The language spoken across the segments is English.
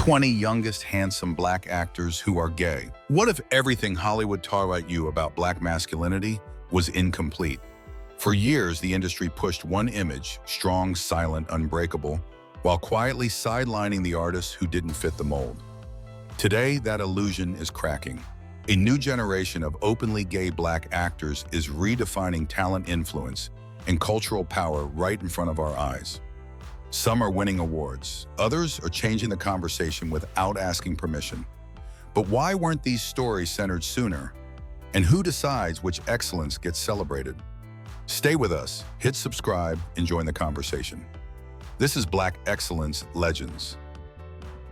20 youngest handsome black actors who are gay. What if everything Hollywood taught you about black masculinity was incomplete? For years, the industry pushed one image, strong, silent, unbreakable, while quietly sidelining the artists who didn't fit the mold. Today, that illusion is cracking. A new generation of openly gay black actors is redefining talent influence and cultural power right in front of our eyes. Some are winning awards, others are changing the conversation without asking permission. But why weren't these stories centered sooner? And who decides which excellence gets celebrated? Stay with us, hit subscribe, and join the conversation. This is Black Excellence Legends.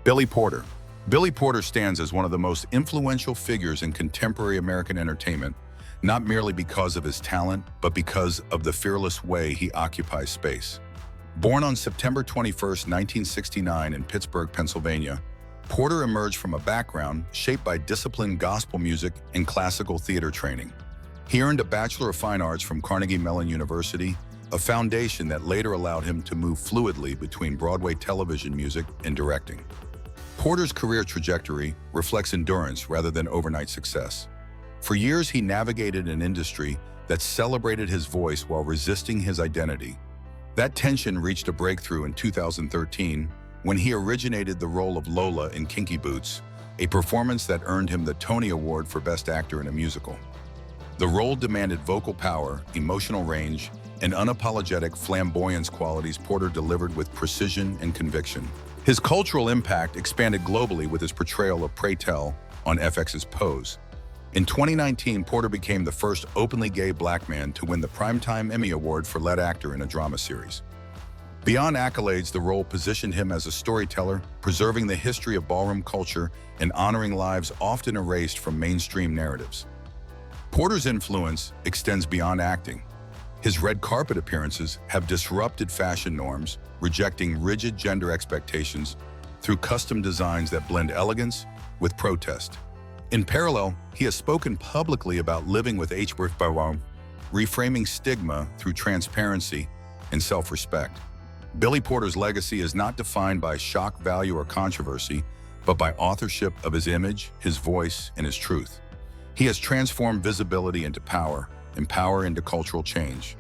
Billy Porter. Billy Porter stands as one of the most influential figures in contemporary American entertainment, not merely because of his talent, but because of the fearless way he occupies space. Born on September 21, 1969 in Pittsburgh, Pennsylvania, Porter emerged from a background shaped by disciplined gospel music and classical theater training. He earned a Bachelor of Fine Arts from Carnegie Mellon University, a foundation that later allowed him to move fluidly between Broadway television music and directing. Porter's career trajectory reflects endurance rather than overnight success. For years, he navigated an industry that celebrated his voice while resisting his identity. That tension reached a breakthrough in 2013 when he originated the role of Lola in Kinky Boots, a performance that earned him the Tony Award for Best Actor in a Musical. The role demanded vocal power, emotional range, and unapologetic flamboyance qualities Porter delivered with precision and conviction. His cultural impact expanded globally with his portrayal of Pray Tell on FX's Pose. In 2019, Porter became the first openly gay black man to win the Primetime Emmy Award for Lead Actor in a Drama Series. Beyond accolades, the role positioned him as a storyteller, preserving the history of ballroom culture and honoring lives often erased from mainstream narratives. Porter's influence extends beyond acting. His red carpet appearances have disrupted fashion norms, rejecting rigid gender expectations through custom designs that blend elegance with protest. In parallel, he has spoken publicly about living with HBR, reframing stigma through transparency and self-respect. Billy Porter's legacy is not defined by shock value or controversy, but by authorship of his image, his voice, and his truth. He has transformed visibility into power, and power into cultural change.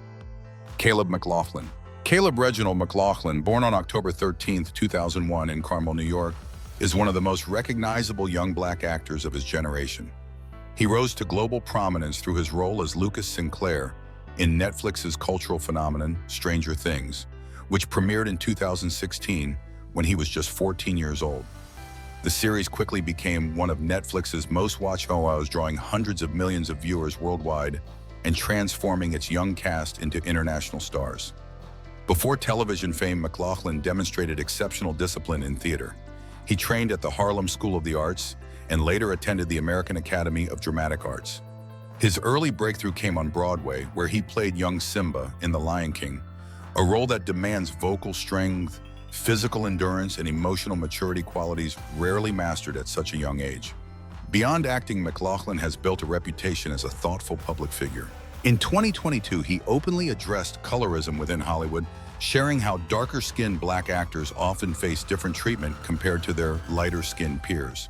Caleb McLaughlin. Caleb Reginald McLaughlin, born on October 13, 2001 in Carmel, New York, is one of the most recognizable young black actors of his generation. He rose to global prominence through his role as Lucas Sinclair in Netflix's cultural phenomenon, Stranger Things, which premiered in 2016 when he was just 14 years old. The series quickly became one of Netflix's most watched shows, drawing hundreds of millions of viewers worldwide and transforming its young cast into international stars. Before television fame, McLaughlin demonstrated exceptional discipline in theater. He trained at the Harlem School of the Arts and later attended the American Academy of Dramatic Arts. His early breakthrough came on Broadway, where he played young Simba in The Lion King, a role that demands vocal strength, physical endurance, and emotional maturity qualities rarely mastered at such a young age. Beyond acting, McLaughlin has built a reputation as a thoughtful public figure. In 2022, he openly addressed colorism within Hollywood, sharing how darker-skinned black actors often face different treatment compared to their lighter-skinned peers.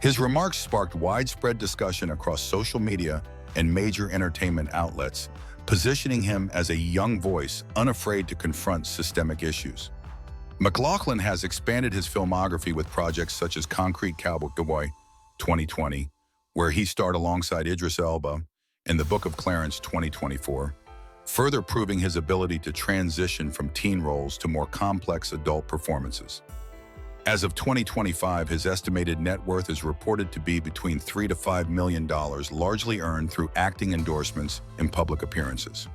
His remarks sparked widespread discussion across social media and major entertainment outlets, positioning him as a young voice unafraid to confront systemic issues. McLaughlin has expanded his filmography with projects such as Concrete Cowboy 2020, where he starred alongside Idris Elba, and The Book of Clarence 2024, further proving his ability to transition from teen roles to more complex adult performances. As of 2025, his estimated net worth is reported to be between $3 to $5 million, largely earned through acting endorsements and public appearances.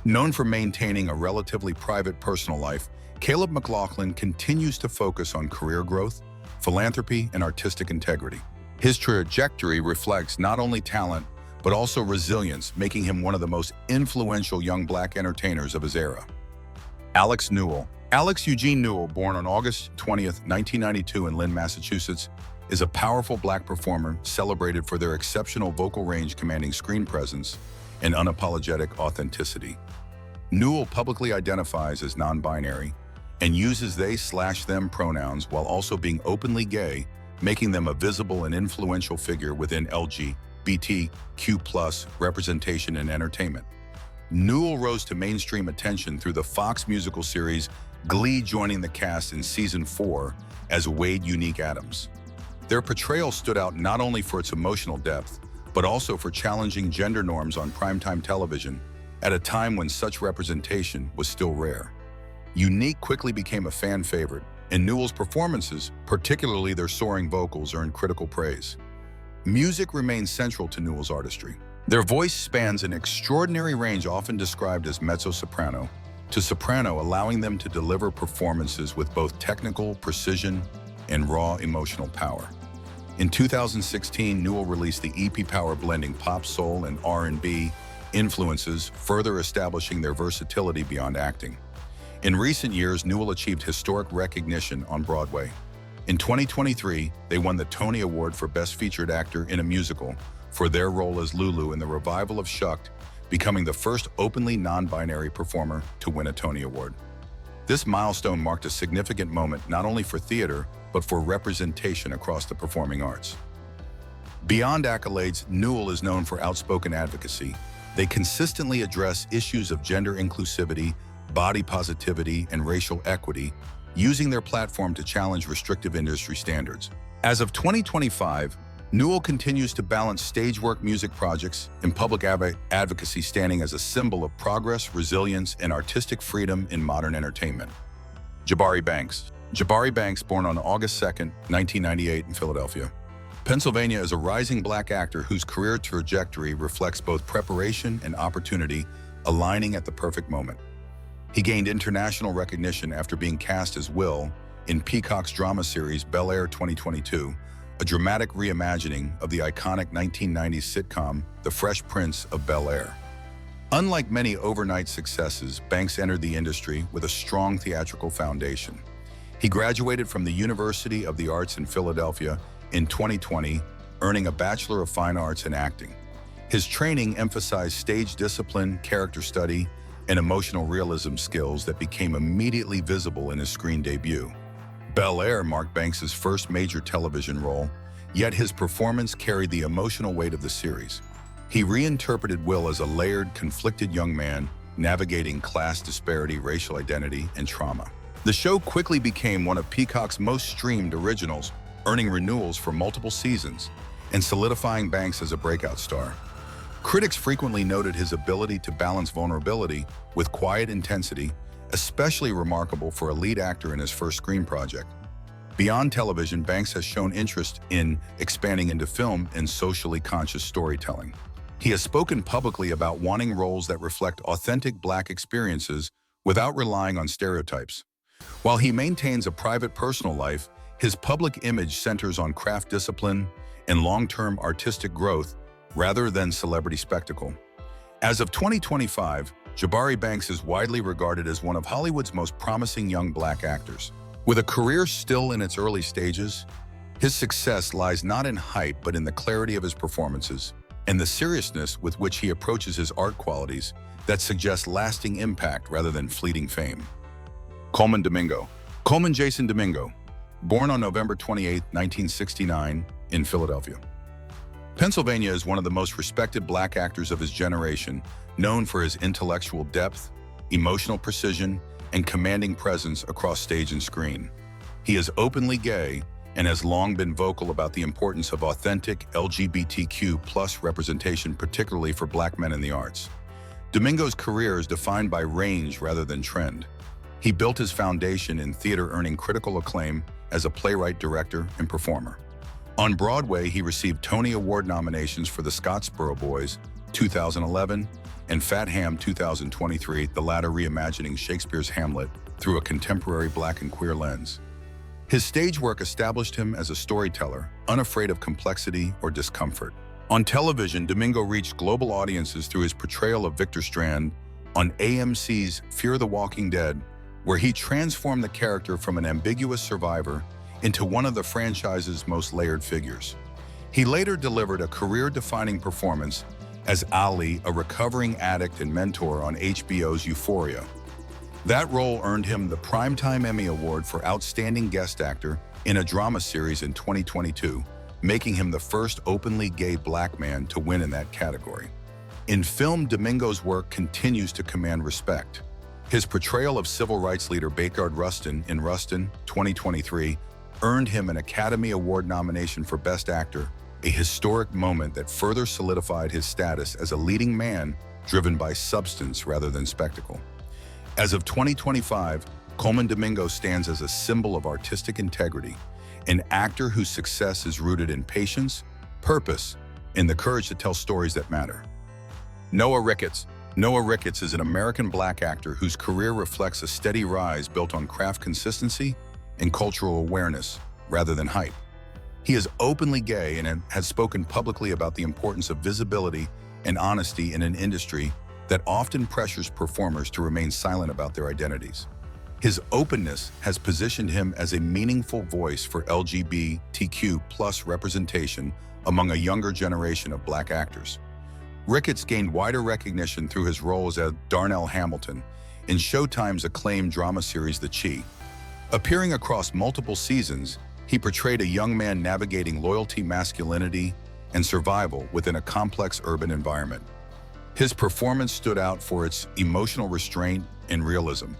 Known for maintaining a relatively private personal life, Caleb McLaughlin continues to focus on career growth, philanthropy, and artistic integrity. His trajectory reflects not only talent, but also resilience, making him one of the most influential young black entertainers of his era. Alex Newell. Alex Eugene Newell, born on August 20th, 1992 in Lynn, Massachusetts, is a powerful black performer celebrated for their exceptional vocal range, commanding screen presence, and unapologetic authenticity. Newell publicly identifies as non-binary, and uses they/them pronouns while also being openly gay, making them a visible and influential figure within LGBTQ+ representation and entertainment. Newell rose to mainstream attention through the Fox musical series Glee, joining the cast in season 4 as Wade Unique Adams. Their portrayal stood out not only for its emotional depth, but also for challenging gender norms on primetime television at a time when such representation was still rare. Unique quickly became a fan favorite, and Newell's performances, particularly their soaring vocals, earned critical praise. Music remains central to Newell's artistry. Their voice spans an extraordinary range often described as mezzo-soprano to soprano, allowing them to deliver performances with both technical precision and raw emotional power. In 2016, Newell released the EP Power, blending pop, soul, and R&B influences, further establishing their versatility beyond acting. In recent years, Newell achieved historic recognition on Broadway. In 2023, they won the Tony Award for Best Featured Actor in a Musical for their role as Lulu in the revival of Shucked, becoming the first openly non-binary performer to win a Tony Award. This milestone marked a significant moment not only for theater, but for representation across the performing arts. Beyond accolades, Newell is known for outspoken advocacy. They consistently address issues of gender inclusivity, body positivity, and racial equity, using their platform to challenge restrictive industry standards. As of 2025, Newell continues to balance stage work, music projects, and public advocacy, standing as a symbol of progress, resilience, and artistic freedom in modern entertainment. Jabari Banks. Jabari Banks, born on August 2, 1998 in Philadelphia, Pennsylvania, is a rising Black actor whose career trajectory reflects both preparation and opportunity aligning at the perfect moment. He gained international recognition after being cast as Will in Peacock's drama series Bel-Air 2022, a dramatic reimagining of the iconic 1990s sitcom The Fresh Prince of Bel-Air. Unlike many overnight successes, Banks entered the industry with a strong theatrical foundation. He graduated from the University of the Arts in Philadelphia in 2020, earning a Bachelor of Fine Arts in acting. His training emphasized stage discipline, character study, and emotional realism skills that became immediately visible in his screen debut. Bel-Air marked Banks's first major television role, yet his performance carried the emotional weight of the series. He reinterpreted Will as a layered, conflicted young man navigating class disparity, racial identity, and trauma. The show quickly became one of Peacock's most streamed originals, earning renewals for multiple seasons and solidifying Banks as a breakout star. Critics frequently noted his ability to balance vulnerability with quiet intensity, especially remarkable for a lead actor in his first screen project. Beyond television, Banks has shown interest in expanding into film and socially conscious storytelling. He has spoken publicly about wanting roles that reflect authentic Black experiences without relying on stereotypes. While he maintains a private personal life, his public image centers on craft discipline and long-term artistic growth rather than celebrity spectacle. As of 2025, Jabari Banks is widely regarded as one of Hollywood's most promising young Black actors. With a career still in its early stages, his success lies not in hype but in the clarity of his performances and the seriousness with which he approaches his art qualities that suggest lasting impact rather than fleeting fame. Colman Domingo. Colman Jason Domingo, born on November 28, 1969, in Philadelphia, Pennsylvania, is one of the most respected Black actors of his generation, known for his intellectual depth, emotional precision, and commanding presence across stage and screen. He is openly gay and has long been vocal about the importance of authentic LGBTQ+ representation, particularly for Black men in the arts. Domingo's career is defined by range rather than trend. He built his foundation in theater, earning critical acclaim as a playwright, director, and performer. On Broadway, he received Tony Award nominations for The Scottsboro Boys 2011 and Fat Ham 2023, the latter reimagining Shakespeare's Hamlet through a contemporary Black and queer lens. His stage work established him as a storyteller, unafraid of complexity or discomfort. On television, Domingo reached global audiences through his portrayal of Victor Strand on AMC's Fear the Walking Dead, where he transformed the character from an ambiguous survivor into one of the franchise's most layered figures. He later delivered a career-defining performance as Ali, a recovering addict and mentor on HBO's Euphoria. That role earned him the Primetime Emmy Award for Outstanding Guest Actor in a Drama Series in 2022, making him the first openly gay Black man to win in that category. In film, Domingo's work continues to command respect. His portrayal of civil rights leader Bayard Rustin in Rustin, 2023, earned him an Academy Award nomination for Best Actor, a historic moment that further solidified his status as a leading man driven by substance rather than spectacle. As of 2025, Colman Domingo stands as a symbol of artistic integrity, an actor whose success is rooted in patience, purpose, and the courage to tell stories that matter. Noah Ricketts. Noah Ricketts is an American Black actor whose career reflects a steady rise built on craft consistency and cultural awareness rather than hype. He is openly gay and has spoken publicly about the importance of visibility and honesty in an industry that often pressures performers to remain silent about their identities. His openness has positioned him as a meaningful voice for LGBTQ+ representation among a younger generation of Black actors. Ricketts gained wider recognition through his roles as Darnell Hamilton in Showtime's acclaimed drama series The Chi. Appearing across multiple seasons, he portrayed a young man navigating loyalty, masculinity, and survival within a complex urban environment. His performance stood out for its emotional restraint and realism,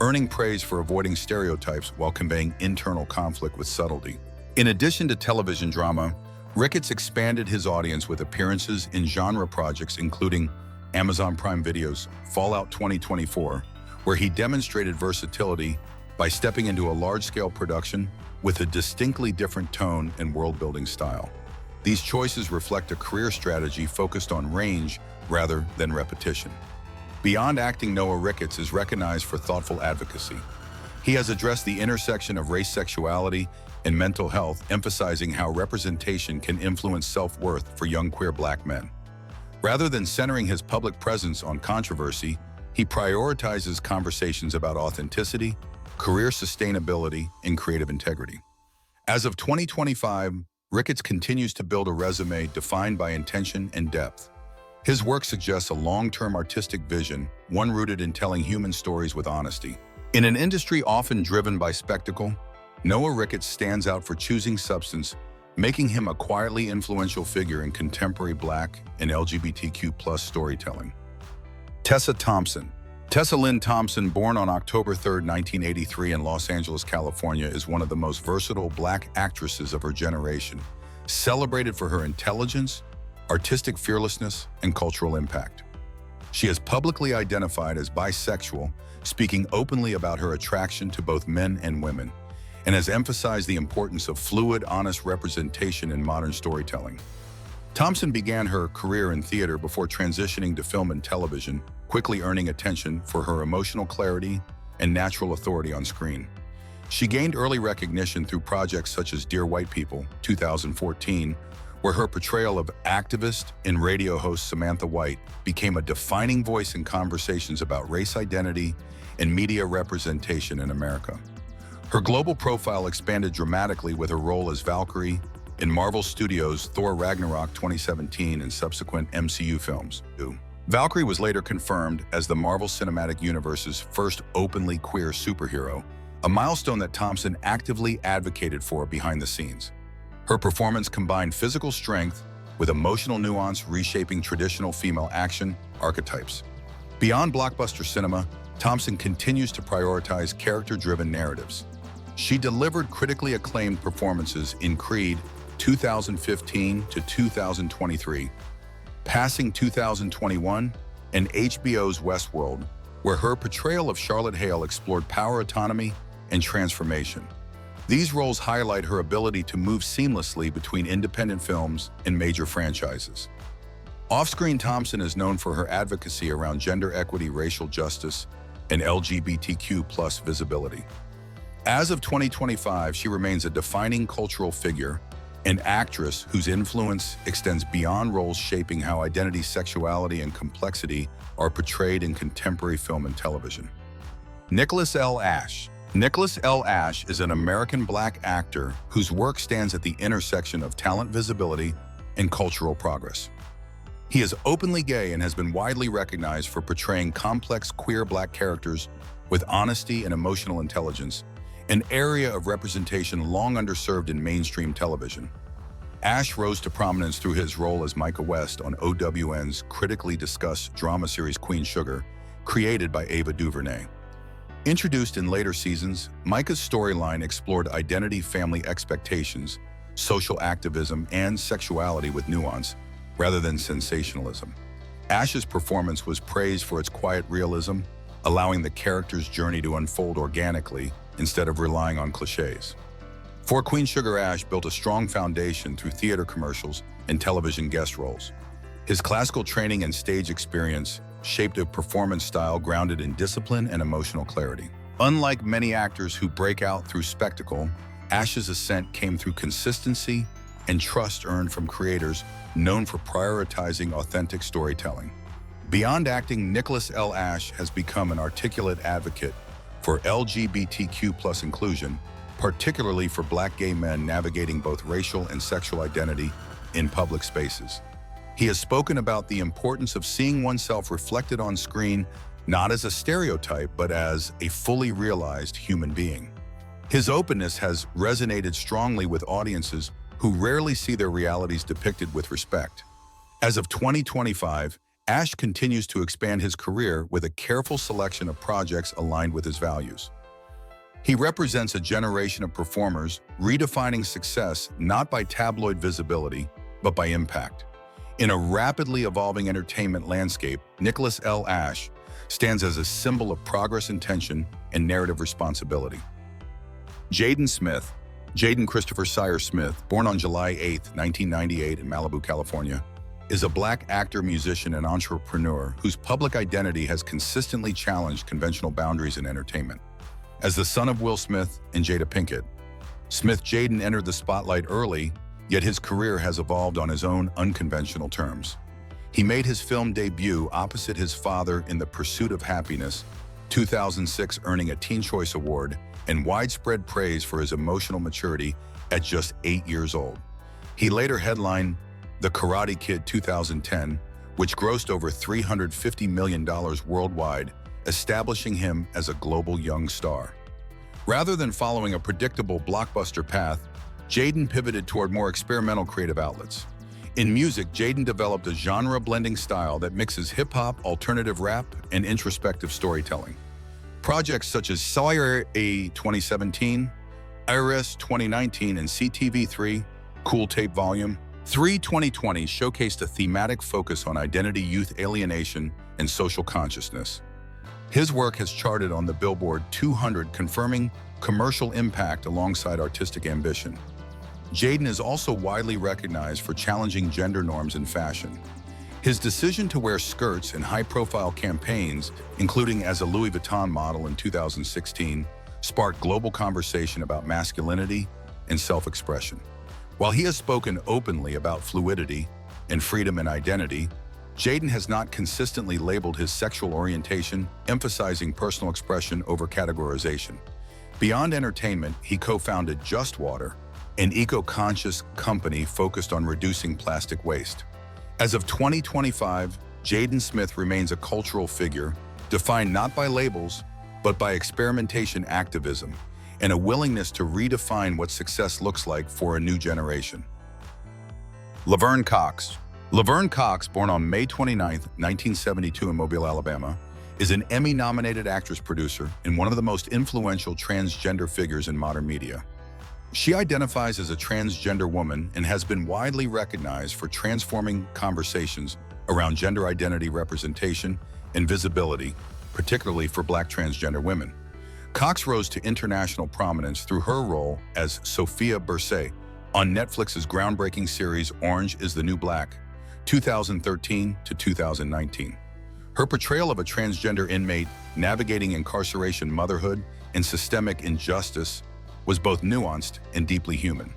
earning praise for avoiding stereotypes while conveying internal conflict with subtlety. In addition to television drama, Ricketts expanded his audience with appearances in genre projects including Amazon Prime Video's Fallout 2024, where he demonstrated versatility by stepping into a large-scale production with a distinctly different tone and world-building style. These choices reflect a career strategy focused on range rather than repetition. Beyond acting, Noah Ricketts is recognized for thoughtful advocacy. He has addressed the intersection of race, sexuality, and mental health, emphasizing how representation can influence self-worth for young queer Black men. Rather than centering his public presence on controversy, he prioritizes conversations about authenticity, career sustainability, and creative integrity. As of 2025, Ricketts continues to build a resume defined by intention and depth. His work suggests a long-term artistic vision, one rooted in telling human stories with honesty. In an industry often driven by spectacle, Noah Ricketts stands out for choosing substance, making him a quietly influential figure in contemporary Black and LGBTQ+ storytelling. Tessa Thompson. Tessa Lynn Thompson, born on October 3, 1983 in Los Angeles, California, is one of the most versatile Black actresses of her generation, celebrated for her intelligence, artistic fearlessness, and cultural impact. She has publicly identified as bisexual, speaking openly about her attraction to both men and women, and has emphasized the importance of fluid, honest representation in modern storytelling. Thompson began her career in theater before transitioning to film and television, quickly earning attention for her emotional clarity and natural authority on screen. She gained early recognition through projects such as Dear White People, 2014, where her portrayal of activist and radio host Samantha White became a defining voice in conversations about race identity and media representation in America. Her global profile expanded dramatically with her role as Valkyrie in Marvel Studios' Thor Ragnarok 2017 and subsequent MCU films. Valkyrie was later confirmed as the Marvel Cinematic Universe's first openly queer superhero, a milestone that Thompson actively advocated for behind the scenes. Her performance combined physical strength with emotional nuance, reshaping traditional female action archetypes. Beyond blockbuster cinema, Thompson continues to prioritize character-driven narratives. She delivered critically acclaimed performances in Creed 2015 to 2023, passing 2021, and HBO's Westworld, where her portrayal of Charlotte Hale explored power, autonomy, and transformation. These roles highlight her ability to move seamlessly between independent films and major franchises. Off-screen, Thompson is known for her advocacy around gender equity, racial justice, and LGBTQ+ visibility. As of 2025, she remains a defining cultural figure, an actress whose influence extends beyond roles, shaping how identity, sexuality, and complexity are portrayed in contemporary film and television. Nicholas L. Ashe. Nicholas L. Ashe is an American Black actor whose work stands at the intersection of talent, visibility, and cultural progress. He is openly gay and has been widely recognized for portraying complex queer Black characters with honesty and emotional intelligence, an area of representation long underserved in mainstream television. Ashe rose to prominence through his role as Micah West on OWN's critically discussed drama series Queen Sugar, created by Ava DuVernay. Introduced in later seasons, Micah's storyline explored identity, family expectations, social activism, and sexuality with nuance, rather than sensationalism. Ashe's performance was praised for its quiet realism, allowing the character's journey to unfold organically instead of relying on cliches. For Queen Sugar, Ashe built a strong foundation through theater commercials and television guest roles. His classical training and stage experience shaped a performance style grounded in discipline and emotional clarity. Unlike many actors who break out through spectacle, Ashe's ascent came through consistency and trust earned from creators known for prioritizing authentic storytelling. Beyond acting, Nicholas L. Ashe has become an articulate advocate for LGBTQ+ inclusion, particularly for Black gay men navigating both racial and sexual identity in public spaces. He has spoken about the importance of seeing oneself reflected on screen not as a stereotype, but as a fully realized human being. His openness has resonated strongly with audiences who rarely see their realities depicted with respect. As of 2025, Ashe continues to expand his career with a careful selection of projects aligned with his values. He represents a generation of performers redefining success not by tabloid visibility, but by impact. In a rapidly evolving entertainment landscape, Nicholas L. Ashe stands as a symbol of progress, intention, and narrative responsibility. Jaden Smith, Jaden Christopher Sire Smith, born on July 8, 1998 in Malibu, California, is a Black actor, musician, and entrepreneur whose public identity has consistently challenged conventional boundaries in entertainment. As the son of Will Smith and Jada Pinkett, Jaden entered the spotlight early, yet his career has evolved on his own unconventional terms. He made his film debut opposite his father in The Pursuit of Happiness, 2006, earning a Teen Choice Award and widespread praise for his emotional maturity at just 8 years old. He later headlined The Karate Kid 2010, which grossed over $350 million worldwide, establishing him as a global young star. Rather than following a predictable blockbuster path, Jaden pivoted toward more experimental creative outlets. In music, Jaden developed a genre-blending style that mixes hip-hop, alternative rap, and introspective storytelling. Projects such as Sawyer A 2017, Iris 2019, and CTV3, Cool Tape Volume 3 2020 showcased a thematic focus on identity, youth alienation, and social consciousness. His work has charted on the Billboard 200, confirming commercial impact alongside artistic ambition. Jaden is also widely recognized for challenging gender norms in fashion. His decision to wear skirts in high-profile campaigns, including as a Louis Vuitton model in 2016, sparked global conversation about masculinity and self-expression. While he has spoken openly about fluidity and freedom and identity, Jaden has not consistently labeled his sexual orientation, emphasizing personal expression over categorization. Beyond entertainment, he co-founded Just Water, an eco-conscious company focused on reducing plastic waste. As of 2025, Jaden Smith remains a cultural figure, defined not by labels, but by experimentation, activism, and a willingness to redefine what success looks like for a new generation. Laverne Cox. Laverne Cox, born on May 29, 1972 in Mobile, Alabama, is an Emmy-nominated actress-producer and one of the most influential transgender figures in modern media. She identifies as a transgender woman and has been widely recognized for transforming conversations around gender identity representation and visibility, particularly for Black transgender women. Cox rose to international prominence through her role as Sophia Bursay on Netflix's groundbreaking series Orange is the New Black, 2013 to 2019. Her portrayal of a transgender inmate navigating incarceration, motherhood, and systemic injustice was both nuanced and deeply human.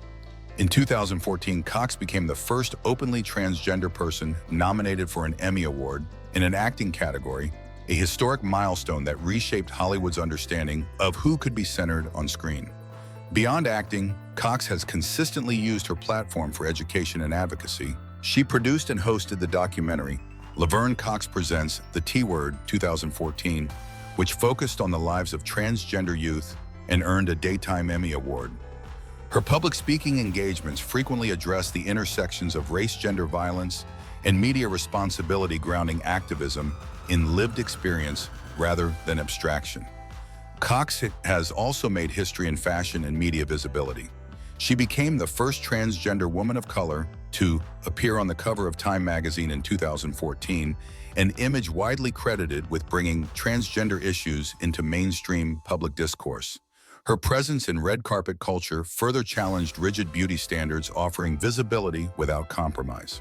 In 2014, Cox became the first openly transgender person nominated for an Emmy Award in an acting category, a historic milestone that reshaped Hollywood's understanding of who could be centered on screen. Beyond acting, Cox has consistently used her platform for education and advocacy. She produced and hosted the documentary Laverne Cox Presents The T Word 2014, which focused on the lives of transgender youth and earned a Daytime Emmy Award. Her public speaking engagements frequently address the intersections of race-gender violence and media responsibility, grounding activism in lived experience rather than abstraction. Cox has also made history in fashion and media visibility. She became the first transgender woman of color to appear on the cover of Time magazine in 2014, an image widely credited with bringing transgender issues into mainstream public discourse. Her presence in red carpet culture further challenged rigid beauty standards, offering visibility without compromise.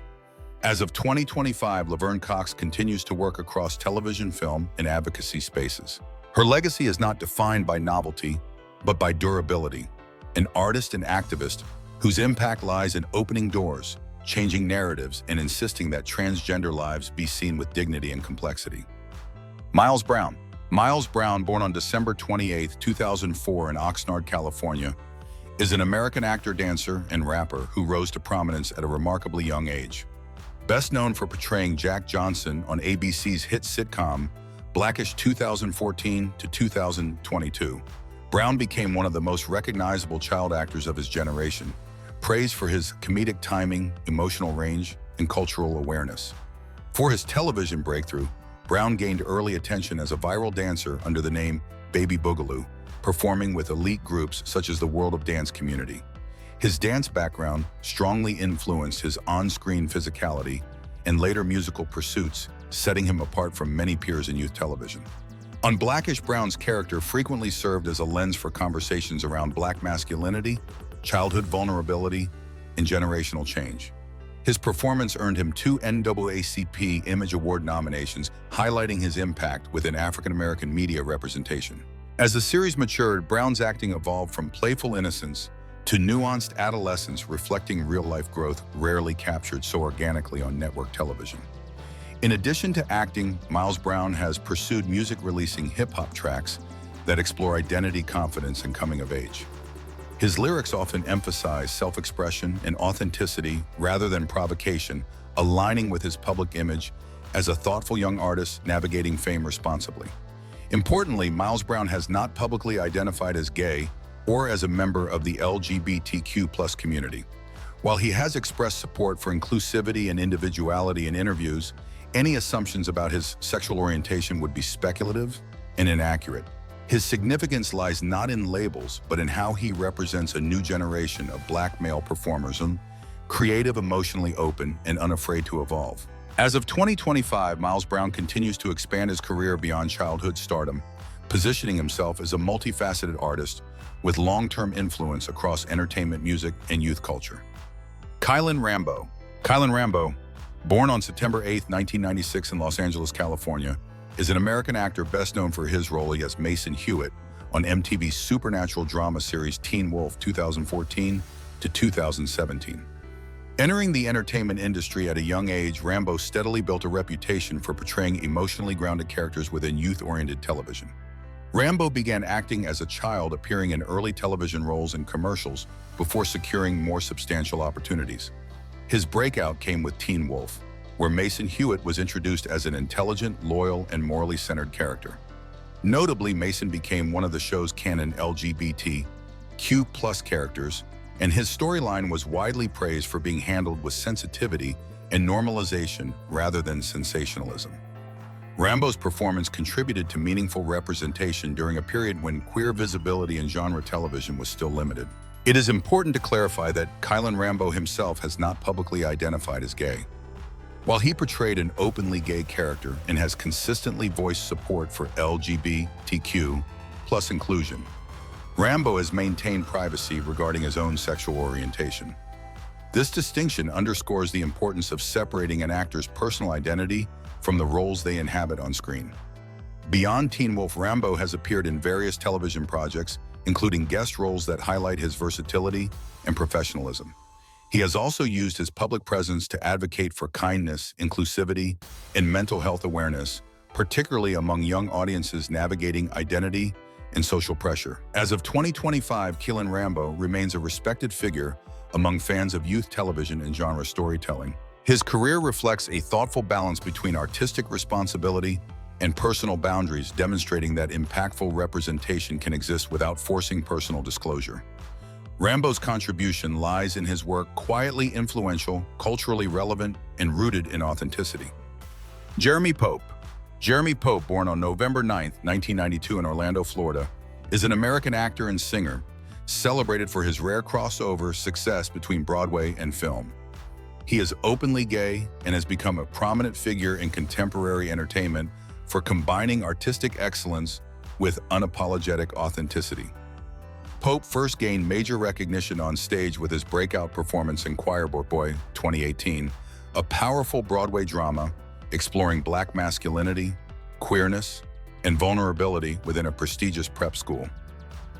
As of 2025, Laverne Cox continues to work across television, film, and advocacy spaces. Her legacy is not defined by novelty, but by durability. An artist and activist whose impact lies in opening doors, changing narratives, and insisting that transgender lives be seen with dignity and complexity. Miles Brown. Miles Brown, born on December 28, 2004 in Oxnard, California, is an American actor, dancer, and rapper who rose to prominence at a remarkably young age. Best known for portraying Jack Johnson on ABC's hit sitcom Blackish 2014 to 2022, Brown became one of the most recognizable child actors of his generation, praised for his comedic timing, emotional range, and cultural awareness. For his television breakthrough, Brown gained early attention as a viral dancer under the name Baby Boogaloo, performing with elite groups such as the World of Dance community. His dance background strongly influenced his on-screen physicality and later musical pursuits, setting him apart from many peers in youth television. On Blackish, Brown's character frequently served as a lens for conversations around Black masculinity, childhood vulnerability, and generational change. His performance earned him 2 NAACP Image Award nominations, highlighting his impact within African-American media representation. As the series matured, Brown's acting evolved from playful innocence to nuanced adolescence, reflecting real-life growth rarely captured so organically on network television. In addition to acting, Miles Brown has pursued music, releasing hip-hop tracks that explore identity, confidence, and coming of age. His lyrics often emphasize self-expression and authenticity rather than provocation, aligning with his public image as a thoughtful young artist navigating fame responsibly. Importantly, Miles Brown has not publicly identified as gay or as a member of the LGBTQ+ community. While he has expressed support for inclusivity and individuality in interviews, any assumptions about his sexual orientation would be speculative and inaccurate. His significance lies not in labels, but in how he represents a new generation of Black male performers, creative, emotionally open, and unafraid to evolve. As of 2025, Miles Brown continues to expand his career beyond childhood stardom, positioning himself as a multifaceted artist with long-term influence across entertainment, music, and youth culture. Kylin Rambo. Kylin Rambo, born on September 8, 1996 in Los Angeles, California, is an American actor best known for his role as Mason Hewitt on MTV's supernatural drama series Teen Wolf 2014 to 2017. Entering the entertainment industry at a young age, Rambo steadily built a reputation for portraying emotionally grounded characters within youth-oriented television. Rambo began acting as a child, appearing in early television roles and commercials before securing more substantial opportunities. His breakout came with Teen Wolf, where Mason Hewitt was introduced as an intelligent, loyal, and morally centered character. Notably, Mason became one of the show's canon LGBTQ+ characters, and his storyline was widely praised for being handled with sensitivity and normalization rather than sensationalism. Rambo's performance contributed to meaningful representation during a period when queer visibility in genre television was still limited. It is important to clarify that Kylin Rambo himself has not publicly identified as gay. While he portrayed an openly gay character and has consistently voiced support for LGBTQ+ inclusion, Rambo has maintained privacy regarding his own sexual orientation. This distinction underscores the importance of separating an actor's personal identity from the roles they inhabit on screen. Beyond Teen Wolf, Rambo has appeared in various television projects, including guest roles that highlight his versatility and professionalism. He has also used his public presence to advocate for kindness, inclusivity, and mental health awareness, particularly among young audiences navigating identity and social pressure. As of 2025, Kylin Rambo remains a respected figure among fans of youth television and genre storytelling. His career reflects a thoughtful balance between artistic responsibility and personal boundaries, demonstrating that impactful representation can exist without forcing personal disclosure. Rambo's contribution lies in his work quietly influential, culturally relevant, and rooted in authenticity. Jeremy Pope. Jeremy Pope, born on November 9, 1992 in Orlando, Florida, is an American actor and singer, celebrated for his rare crossover success between Broadway and film. He is openly gay and has become a prominent figure in contemporary entertainment for combining artistic excellence with unapologetic authenticity. Pope first gained major recognition on stage with his breakout performance in Choir Boy 2018, a powerful Broadway drama exploring Black masculinity, queerness, and vulnerability within a prestigious prep school.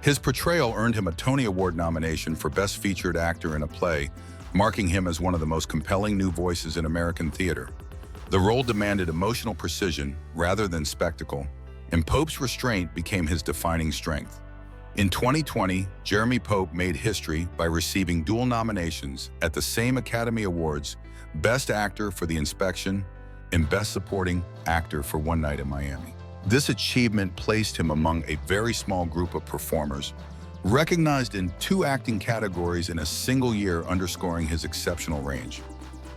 His portrayal earned him a Tony Award nomination for Best Featured Actor in a Play, marking him as one of the most compelling new voices in American theater. The role demanded emotional precision rather than spectacle, and Pope's restraint became his defining strength. In 2020, Jeremy Pope made history by receiving dual nominations at the same Academy Awards, Best Actor for The Inspection and Best Supporting Actor for One Night in Miami. This achievement placed him among a very small group of performers, recognized in 2 acting categories in a single year, underscoring his exceptional range.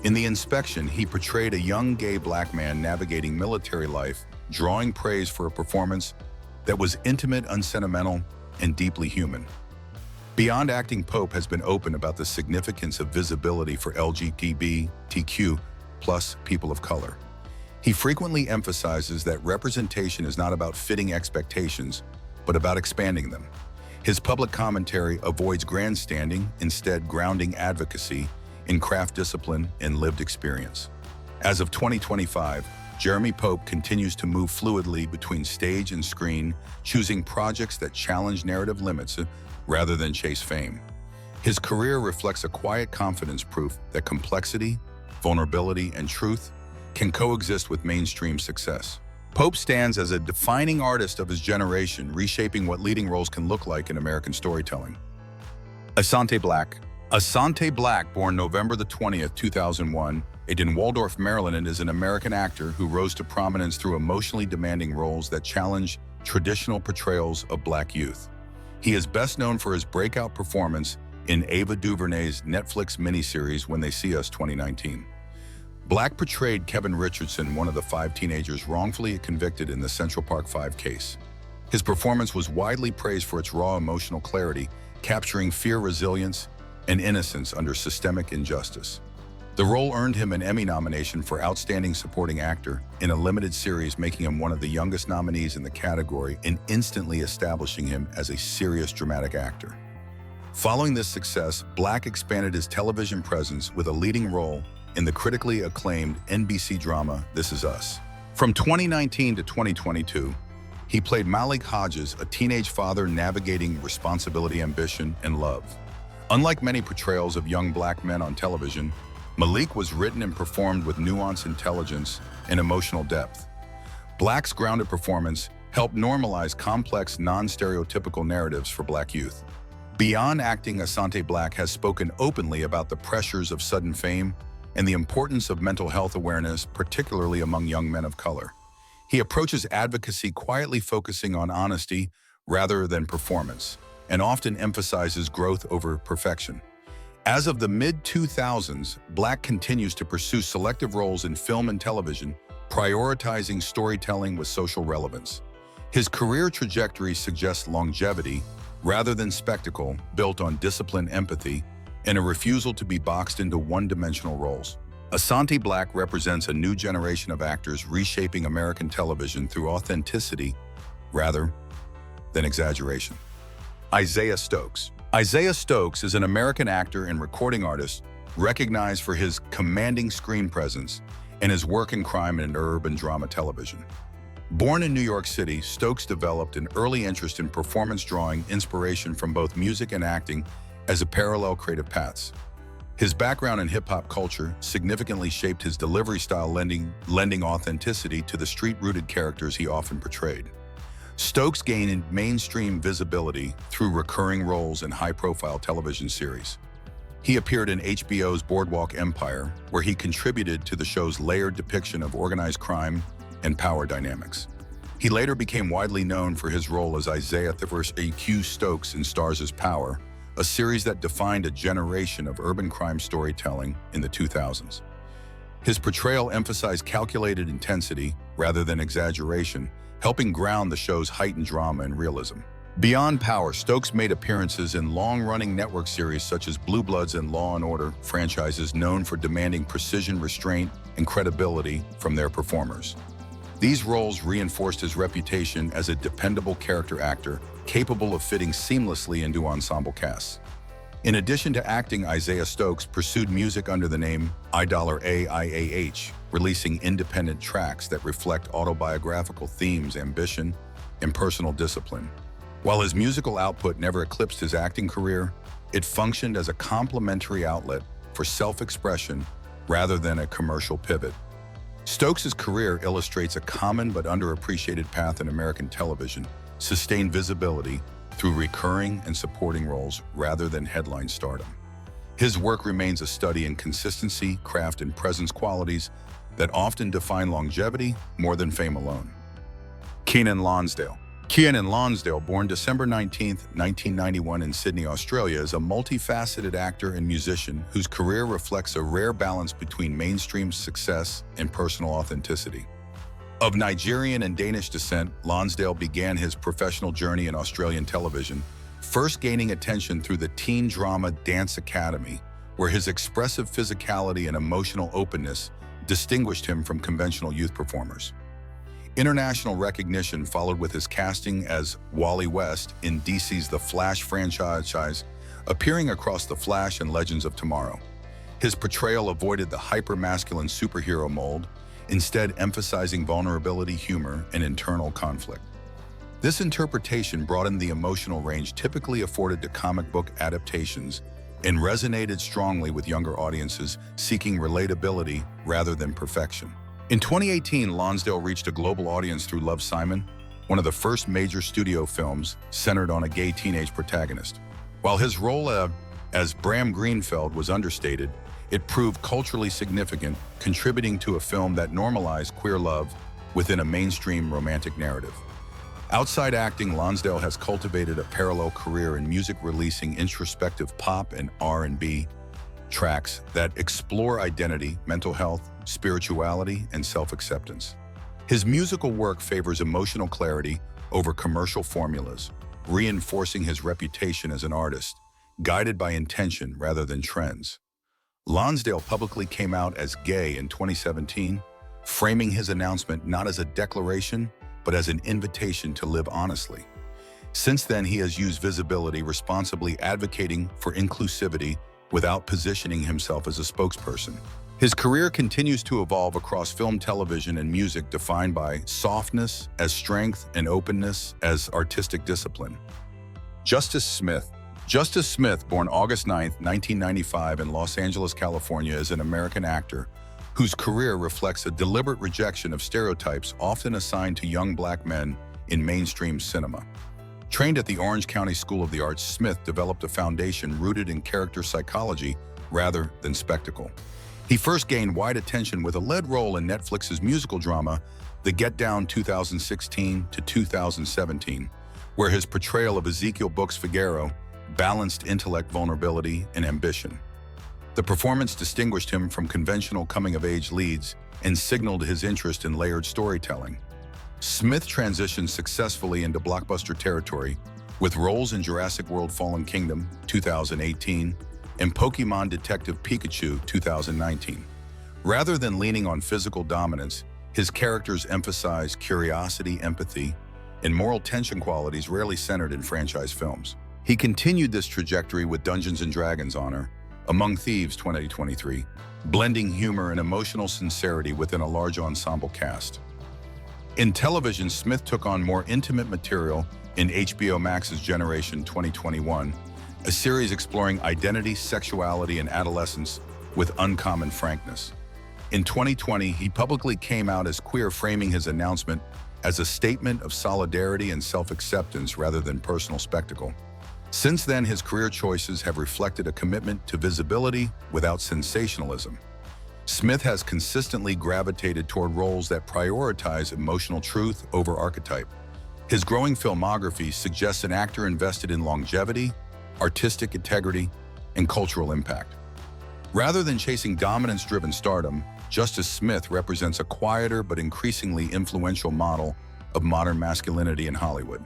In The Inspection, he portrayed a young gay Black man navigating military life, drawing praise for a performance that was intimate, unsentimental, and deeply human. Beyond acting, Pope has been open about the significance of visibility for LGBTQ plus people of color. He frequently emphasizes that representation is not about fitting expectations, but about expanding them. His public commentary avoids grandstanding, instead grounding advocacy in craft discipline and lived experience. As of 2025, Jeremy Pope continues to move fluidly between stage and screen, choosing projects that challenge narrative limits rather than chase fame. His career reflects a quiet confidence, proof that complexity, vulnerability, and truth can coexist with mainstream success. Pope stands as a defining artist of his generation, reshaping what leading roles can look like in American storytelling. Asante Blackk. Asante Blackk, born November 20, 2001, in Waldorf, Maryland, is an American actor who rose to prominence through emotionally demanding roles that challenge traditional portrayals of Black youth. He is best known for his breakout performance in Ava DuVernay's Netflix miniseries When They See Us 2019. Blackk portrayed Kevin Richardson, one of the 5 teenagers wrongfully convicted in the Central Park 5 case. His performance was widely praised for its raw emotional clarity, capturing fear, resilience, and innocence under systemic injustice. The role earned him an Emmy nomination for Outstanding Supporting Actor in a limited series, making him one of the youngest nominees in the category and instantly establishing him as a serious dramatic actor. Following this success, Blackk expanded his television presence with a leading role in the critically acclaimed NBC drama This Is Us. From 2019 to 2022, he played Malik Hodges, a teenage father navigating responsibility, ambition, and love. Unlike many portrayals of young Black men on television, Malik was written and performed with nuance, intelligence, and emotional depth. Black's grounded performance helped normalize complex, non-stereotypical narratives for Black youth. Beyond acting, Asante Blackk has spoken openly about the pressures of sudden fame and the importance of mental health awareness, particularly among young men of color. He approaches advocacy quietly, focusing on honesty rather than performance, and often emphasizes growth over perfection. As of the mid-2000s, Blackk continues to pursue selective roles in film and television, prioritizing storytelling with social relevance. His career trajectory suggests longevity rather than spectacle, built on discipline, empathy, and a refusal to be boxed into one-dimensional roles. Asante Blackk represents a new generation of actors reshaping American television through authenticity rather than exaggeration. Isaiah Stokes. Isaiah Stokes is an American actor and recording artist recognized for his commanding screen presence and his work in crime and urban drama television. Born in New York City, Stokes developed an early interest in performance, drawing inspiration from both music and acting as a parallel creative paths. His background in hip-hop culture significantly shaped his delivery style, lending authenticity to the street-rooted characters he often portrayed. Stokes gained mainstream visibility through recurring roles in high-profile television series. He appeared in HBO's Boardwalk Empire, where he contributed to the show's layered depiction of organized crime and power dynamics. He later became widely known for his role as Isaiah the Stokes in Stars' Power, a series that defined a generation of urban crime storytelling in the 2000s. His portrayal emphasized calculated intensity rather than exaggeration, helping ground the show's heightened drama and realism. Beyond Power, Stokes made appearances in long-running network series such as Blue Bloods and Law & Order, franchises known for demanding precision, restraint, and credibility from their performers. These roles reinforced his reputation as a dependable character actor, capable of fitting seamlessly into ensemble casts. In addition to acting, Isaiah Stokes pursued music under the name IAH, releasing independent tracks that reflect autobiographical themes, ambition, and personal discipline. While his musical output never eclipsed his acting career, it functioned as a complementary outlet for self-expression rather than a commercial pivot. Stokes' career illustrates a common but underappreciated path in American television: sustained visibility through recurring and supporting roles rather than headline stardom. His work remains a study in consistency, craft, and presence, qualities that often define longevity more than fame alone. Keiynan Lonsdale. Keiynan Lonsdale, born December 19, 1991 in Sydney, Australia, is a multifaceted actor and musician whose career reflects a rare balance between mainstream success and personal authenticity. Of Nigerian and Danish descent, Lonsdale began his professional journey in Australian television, first gaining attention through the teen drama Dance Academy, where his expressive physicality and emotional openness distinguished him from conventional youth performers. International recognition followed with his casting as Wally West in DC's The Flash franchise, appearing across The Flash and Legends of Tomorrow. His portrayal avoided the hyper-masculine superhero mold, instead emphasizing vulnerability, humor, and internal conflict. This interpretation broadened the emotional range typically afforded to comic book adaptations and resonated strongly with younger audiences seeking relatability rather than perfection. In 2018, Lonsdale reached a global audience through Love, Simon, one of the first major studio films centered on a gay teenage protagonist. While his role as Bram Greenfeld was understated, it proved culturally significant, contributing to a film that normalized queer love within a mainstream romantic narrative. Outside acting, Lonsdale has cultivated a parallel career in music, releasing introspective pop and R&B tracks that explore identity, mental health, spirituality, and self-acceptance. His musical work favors emotional clarity over commercial formulas, reinforcing his reputation as an artist, guided by intention rather than trends. Lonsdale publicly came out as gay in 2017, framing his announcement not as a declaration, but as an invitation to live honestly. Since then, he has used visibility responsibly, advocating for inclusivity without positioning himself as a spokesperson. His career continues to evolve across film, television, and music, defined by softness as strength and openness as artistic discipline. Justice Smith. Justice Smith, born August 9, 1995 in Los Angeles, California, is an American actor whose career reflects a deliberate rejection of stereotypes often assigned to young Black men in mainstream cinema. Trained at the Orange County School of the Arts, Smith developed a foundation rooted in character psychology rather than spectacle. He first gained wide attention with a lead role in Netflix's musical drama, The Get Down 2016 to 2017, where his portrayal of Ezekiel Brooks Figueroa balanced intellect, vulnerability, and ambition. The performance distinguished him from conventional coming-of-age leads and signaled his interest in layered storytelling. Smith transitioned successfully into blockbuster territory with roles in Jurassic World: Fallen Kingdom 2018 and Pokémon Detective Pikachu 2019. Rather than leaning on physical dominance, his characters emphasize curiosity, empathy, and moral tension, qualities rarely centered in franchise films. He continued this trajectory with Dungeons & Dragons Honor Among Thieves 2023, blending humor and emotional sincerity within a large ensemble cast. In television, Smith took on more intimate material in HBO Max's Generation 2021, a series exploring identity, sexuality, and adolescence with uncommon frankness. In 2020, he publicly came out as queer, framing his announcement as a statement of solidarity and self-acceptance rather than personal spectacle. Since then, his career choices have reflected a commitment to visibility without sensationalism. Smith has consistently gravitated toward roles that prioritize emotional truth over archetype. His growing filmography suggests an actor invested in longevity, artistic integrity, and cultural impact. Rather than chasing dominance-driven stardom, Justice Smith represents a quieter but increasingly influential model of modern masculinity in Hollywood.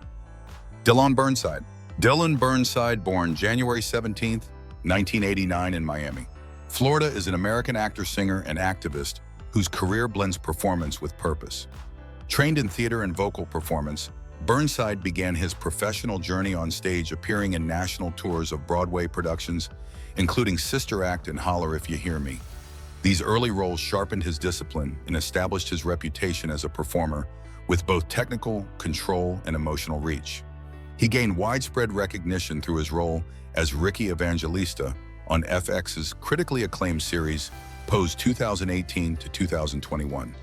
Dyllón Burnside. Dyllón Burnside, born January 17, 1989 in Miami, Florida, is an American actor, singer, and activist whose career blends performance with purpose. Trained in theater and vocal performance, Burnside began his professional journey on stage appearing in national tours of Broadway productions, including Sister Act and Holler If You Hear Me. These early roles sharpened his discipline and established his reputation as a performer with both technical control and emotional reach. He gained widespread recognition through his role as Ricky Evangelista on FX's critically acclaimed series, Pose 2018 to 2021.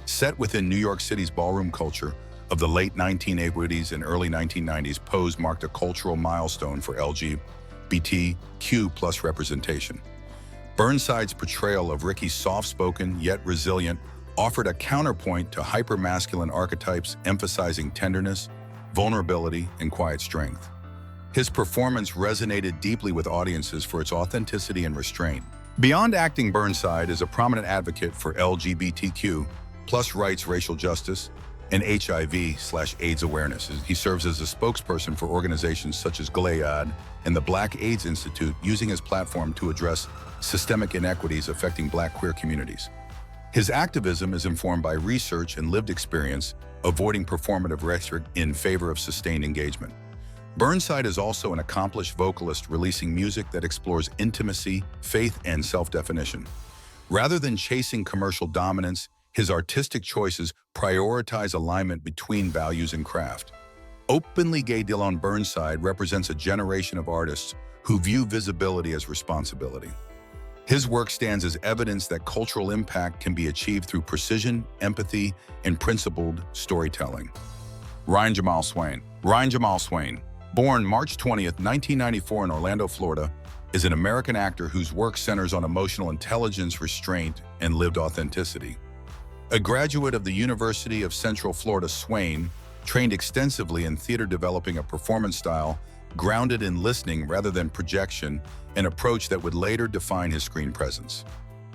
Set within New York City's ballroom culture of the late 1980s and early 1990s, Pose marked a cultural milestone for LGBTQ+ representation. Burnside's portrayal of Ricky's soft-spoken yet resilient offered a counterpoint to hyper-masculine archetypes emphasizing tenderness, vulnerability, and quiet strength. His performance resonated deeply with audiences for its authenticity and restraint. Beyond acting, Burnside is a prominent advocate for LGBTQ+ rights, racial justice, and HIV/AIDS awareness. He serves as a spokesperson for organizations such as Gilead and the Black AIDS Institute, using his platform to address systemic inequities affecting Black queer communities. His activism is informed by research and lived experience, avoiding performative rhetoric in favor of sustained engagement. Burnside is also an accomplished vocalist, releasing music that explores intimacy, faith, and self-definition. Rather than chasing commercial dominance, his artistic choices prioritize alignment between values and craft. Openly gay Dyllón Burnside represents a generation of artists who view visibility as responsibility. His work stands as evidence that cultural impact can be achieved through precision, empathy, and principled storytelling. Jamal Swain. Jamal Swain, born March 20th, 1994 in Orlando, Florida, is an American actor whose work centers on emotional intelligence, restraint, and lived authenticity. A graduate of the University of Central Florida, Swain trained extensively in theater, developing a performance style grounded in listening rather than projection, an approach that would later define his screen presence.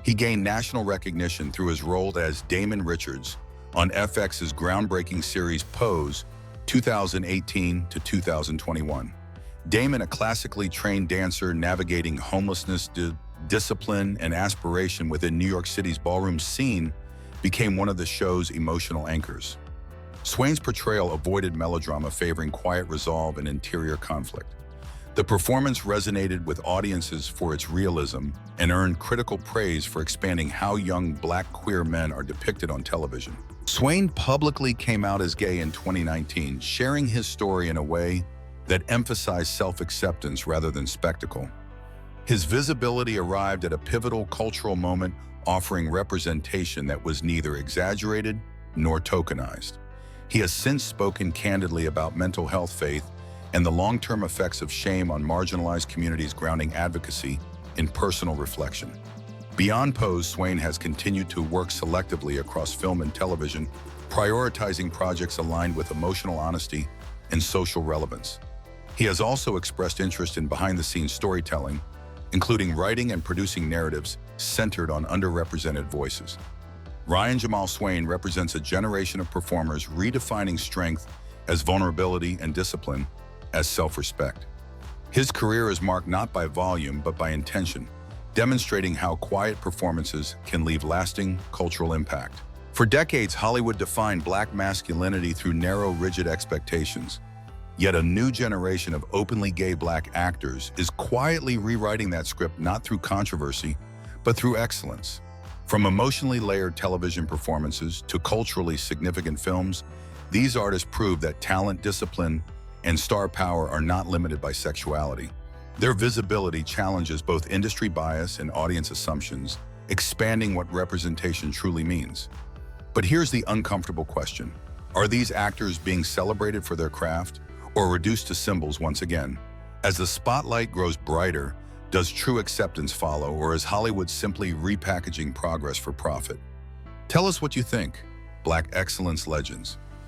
He gained national recognition through his role as Damon Richards on FX's groundbreaking series Pose 2018 to 2021. Damon, a classically trained dancer navigating homelessness, discipline, and aspiration within New York City's ballroom scene, became one of the show's emotional anchors. Swain's portrayal avoided melodrama, favoring quiet resolve and interior conflict. The performance resonated with audiences for its realism and earned critical praise for expanding how young Black queer men are depicted on television. Swain publicly came out as gay in 2019, sharing his story in a way that emphasized self-acceptance rather than spectacle. His visibility arrived at a pivotal cultural moment, offering representation that was neither exaggerated nor tokenized. He has since spoken candidly about mental health, faith, and the long-term effects of shame on marginalized communities, grounding advocacy in personal reflection. Beyond Pose, Swain has continued to work selectively across film and television, prioritizing projects aligned with emotional honesty and social relevance. He has also expressed interest in behind-the-scenes storytelling, including writing and producing narratives centered on underrepresented voices. Jamal Swain represents a generation of performers redefining strength as vulnerability and discipline as self-respect. His career is marked not by volume but by intention, demonstrating how quiet performances can leave lasting cultural impact. For decades, Hollywood defined Black masculinity through narrow, rigid expectations. Yet a new generation of openly gay Black actors is quietly rewriting that script, not through controversy, but through excellence. From emotionally layered television performances to culturally significant films, these artists prove that talent, discipline, and star power are not limited by sexuality. Their visibility challenges both industry bias and audience assumptions, expanding what representation truly means. But here's the uncomfortable question. Are these actors being celebrated for their craft or reduced to symbols once again? As the spotlight grows brighter, Does true acceptance follow, or is Hollywood simply repackaging progress for profit? Tell us what you think. Black excellence legends.